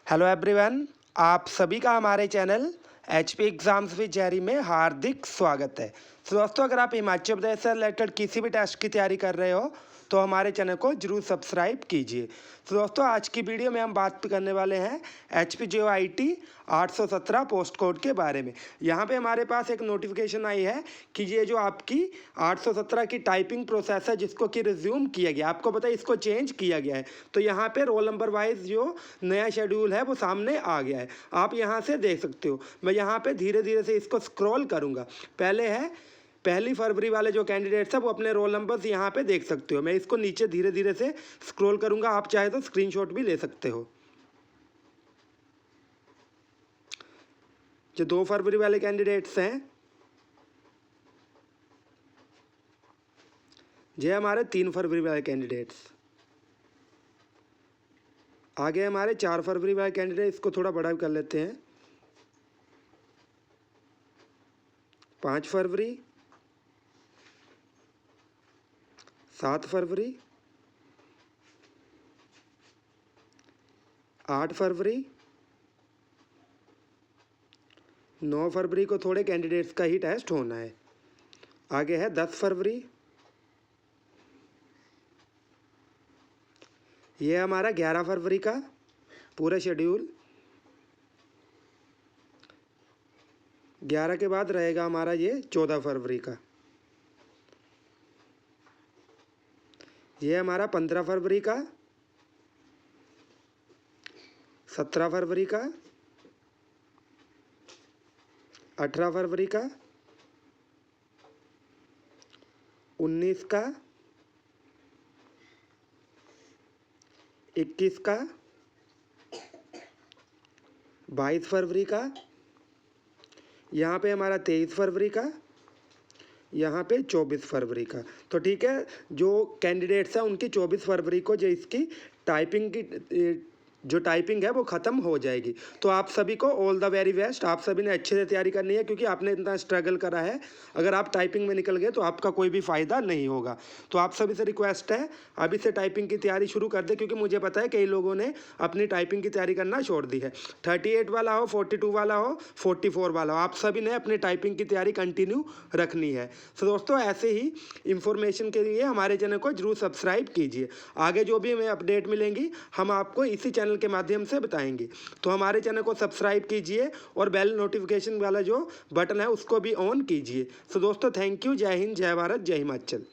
Hello everyone, आप सभी का हमारे channel HP exams with Jerry में हार्दिक स्वागत है। तो दोस्तों, अगर आप हिमाचल प्रदेश से रिलेटेड किसी भी टेस्ट की तैयारी कर रहे हो तो हमारे चैनल को जरूर सब्सक्राइब कीजिए। तो दोस्तों, आज की वीडियो में हम बात करने वाले हैं एचपी JOIT 817 पोस्ट कोड के बारे में। यहाँ पे हमारे पास एक नोटिफिकेशन आई है कि ये जो आपकी 817 की टाइपिंग प्रोसेस है जिसको कि रिज्यूम किया गया, आपको पता है इसको चेंज किया गया है। तो यहाँ पे रोल नंबर वाइज जो नया शेड्यूल है वो सामने आ गया है, आप यहाँ से देख सकते हो। मैं यहाँ पे धीरे धीरे से इसको स्क्रॉल करूँगा। पहले है 1 फरवरी वाले जो कैंडिडेट्स हैं वो अपने रोल नंबर्स यहाँ पे देख सकते हो। मैं इसको नीचे धीरे धीरे से स्क्रॉल करूँगा, आप चाहे तो स्क्रीनशॉट भी ले सकते हो। जो 2 फरवरी वाले कैंडिडेट्स हैं, ये हमारे 3 फरवरी वाले कैंडिडेट्स। आगे हमारे 4 फरवरी वाले कैंडिडेट, इसको थोड़ा बड़ा कर लेते हैं। 5 फरवरी, 7 फरवरी, 8 फरवरी, 9 फरवरी को थोड़े कैंडिडेट्स का ही टेस्ट होना है। आगे है 10 फरवरी, ये हमारा 11 फरवरी का पूरा शेड्यूल। 11 के बाद रहेगा हमारा ये 14 फरवरी का। ये हमारा 15 फरवरी का, 17 फरवरी का, 18 फरवरी का, 19 का, 21 का, 22 फरवरी का, यहाँ पे हमारा 23 फरवरी का, यहाँ पे 24 फरवरी का। तो ठीक है, जो कैंडिडेट्स हैं उनकी 24 फरवरी को जो इसकी टाइपिंग की जो टाइपिंग है वो ख़त्म हो जाएगी। तो आप सभी को ऑल द वेरी बेस्ट। आप सभी ने अच्छे से तैयारी करनी है क्योंकि आपने इतना स्ट्रगल करा है। अगर आप टाइपिंग में निकल गए तो आपका कोई भी फ़ायदा नहीं होगा। तो आप सभी से रिक्वेस्ट है, अभी से टाइपिंग की तैयारी शुरू कर दे, क्योंकि मुझे पता है कई लोगों ने अपनी टाइपिंग की तैयारी करना छोड़ दी है। 38 वाला हो, 42 वाला हो, 44 वाला हो, आप सभी ने अपनी टाइपिंग की तैयारी कंटिन्यू रखनी है। तो दोस्तों, ऐसे ही इंफॉर्मेशन के लिए हमारे चैनल को जरूर सब्सक्राइब कीजिए। आगे जो भी हमें अपडेट मिलेंगी हम आपको इसी चैनल के माध्यम से बताएंगे। तो हमारे चैनल को सब्सक्राइब कीजिए और बेल नोटिफिकेशन वाला जो बटन है उसको भी ऑन कीजिए। तो दोस्तों, थैंक यू। जय हिंद, जय भारत, जय हिमाचल।